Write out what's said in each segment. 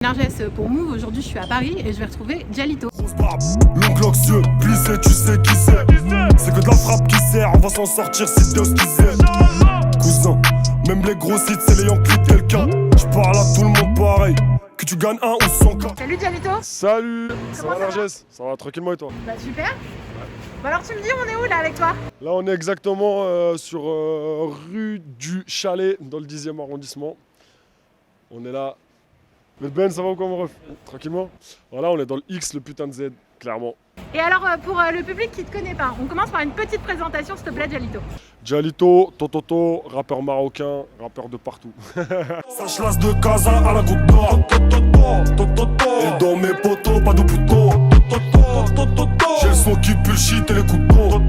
Narges pour Move, aujourd'hui je suis à Paris et je vais retrouver Djalito. L'ongle anxieux, plissé, tu sais qui c'est. C'est que de la frappe qui sert, on va s'en sortir si Dieu qui sait. Cousin, même les gros sites, c'est les Yankees de quelqu'un. Je parle à tout le monde pareil, que tu gagnes 1 ou 100K. Salut Djalito. Salut, ça Comment va ça va? Narges? Ça va tranquillement et toi? Bah super. Bah alors tu me dis on est où là avec toi? Là on est exactement sur rue du Chalet, dans le 10e arrondissement. On est là. Mais Ben, ça va ou quoi mon ref? Tranquillement? Voilà, on est dans le X, le putain de Z, clairement. Et alors pour le public qui te connaît pas, on commence par une petite présentation s'il te plaît Djalito. Djalito, Tototo, rappeur marocain, rappeur de partout. Ça chasse de Casa à la goutte d'or. Et dans mes potos, pas de bouton. J'ai le son qui pue le shit et les couteaux.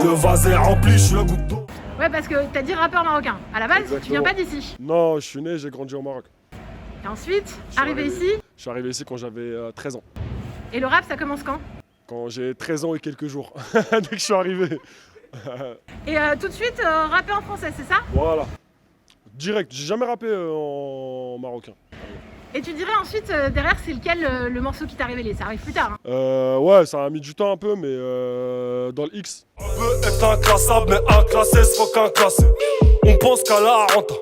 Le vase est rempli, je suis la goutte d'eau. Ouais parce que t'as dit rappeur marocain. À la base Exactement. tu viens pas d'ici. Non, je suis né, j'ai grandi au Maroc. Et ensuite, suis arrivé ici. Je suis arrivé ici quand j'avais 13 ans. Et le rap ça commence quand? Quand j'ai 13 ans et quelques jours, dès que je suis arrivé. Et tout de suite rapper en français c'est ça? Voilà. Direct, j'ai jamais rappé en marocain. Et tu dirais ensuite derrière c'est lequel le morceau qui t'a révélé? Ça arrive plus tard hein. Ouais, ça a mis du temps un peu, mais dans le X. On peut être inclassable, mais inclassé, c'est faut qu'inclassé. On pense qu'à la renta,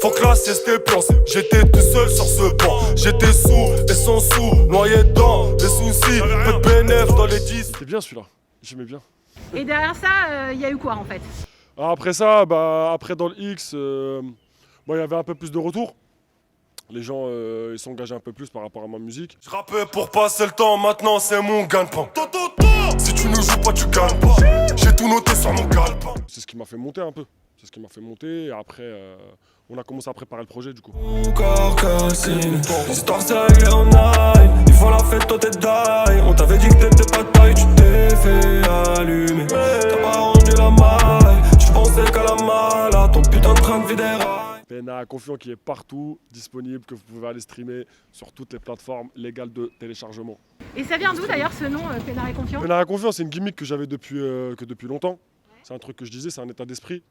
faut classer, c'était pensé. J'étais tout seul sur ce banc, j'étais sous et sans sous, noyé dans les soucis, peu de bénéf dans les 10. C'était bien celui-là, j'aimais bien. Et derrière ça, il y a eu quoi en fait? Après ça, après dans le X, il y avait un peu plus de retours. Les gens ils s'engageaient un peu plus par rapport à ma musique. Je rappais pour passer le temps, maintenant c'est mon gagne-pain. Si tu ne joues pas, tu gagnes pas. J'ai tout noté sur mon calepin. C'est ce qui m'a fait monter un peu. C'est ce qui m'a fait monter et après on a commencé à préparer le projet du coup. Mon corps cassé, l'histoire s'est réglée en aïe. Ils font la fête, toi t'es die. On t'avait dit que t'étais pas de taille, tu t'es fait allumer. T'as pas rendu la maille, tu pensais qu'à la mala, ton putain de train de vie des rails. PNA Confiant qui est partout, disponible, que vous pouvez aller streamer sur toutes les plateformes légales de téléchargement. Et ça vient d'où d'ailleurs ce nom, Pénard et Confiant? PNA Confiant, c'est une gimmick que j'avais depuis longtemps. C'est un truc que je disais, c'est un état d'esprit.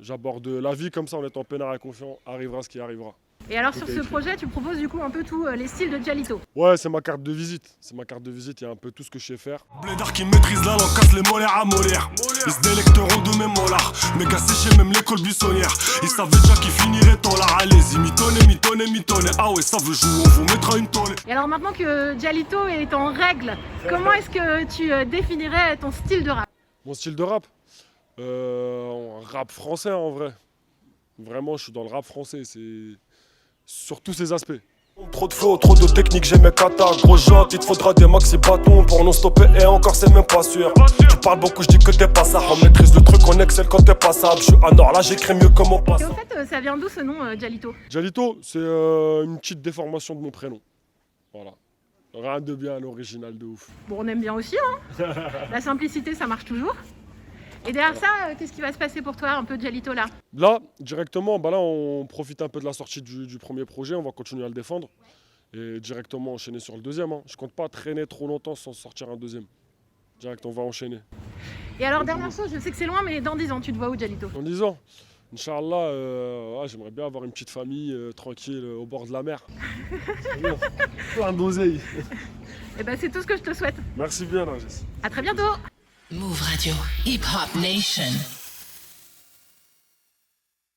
J'aborde la vie comme ça en étant peinard et confiant, arrivera ce qui arrivera. Et alors sur ce projet, tu proposes du coup un peu tous les styles de Djalito. Ouais, c'est ma carte de visite. C'est ma carte de visite, il y a un peu tout ce que je sais faire. Blédard qui maîtrise la langue, casse les molaires à molaires. Ils se délecteront de mes molars. Méga séché, même l'école buissonnière. Ils savaient déjà qu'ils finiraient ton lard. Allez-y, mitonner. Ah ouais, ça veut jouer, on vous mettra une tolle. Et alors maintenant que Djalito est en règle, comment est-ce que tu définirais ton style de rap? Mon style de rap rap français en vrai. Vraiment, je suis dans le rap français, c'est sur tous ces aspects. Trop de flow, trop de technique, j'ai mes katas. Gros genre, il te faudra des maxi bâtons pour non stopper et encore c'est même pas sûr. Tu parles beaucoup, je dis que t'es pas ça. On maîtrise le truc, on excelle quand t'es passable. Je suis à Nord, là j'écris mieux que mon passe. Et au fait, ça vient d'où ce nom Djalito? Djalito, c'est une petite déformation de mon prénom. Voilà. Rien de bien, l'original de ouf. Bon, on aime bien aussi hein. La simplicité, ça marche toujours. Et derrière ça, qu'est-ce qui va se passer pour toi un peu Djalito là? Là, directement, là on profite un peu de la sortie du premier projet, on va continuer à le défendre. Et directement enchaîner sur le deuxième. Je compte pas traîner trop longtemps sans sortir un deuxième. Direct, on va enchaîner. Et alors dernière chose, je sais que c'est loin, mais dans 10 ans, tu te vois où Djalito? En 10 ans, Inch'Allah, j'aimerais bien avoir une petite famille tranquille au bord de la mer. Bien. Plein d'oseille. Et ben c'est tout ce que je te souhaite. Merci bien, Narges. À très bientôt. Move Radio, Hip Hop Nation.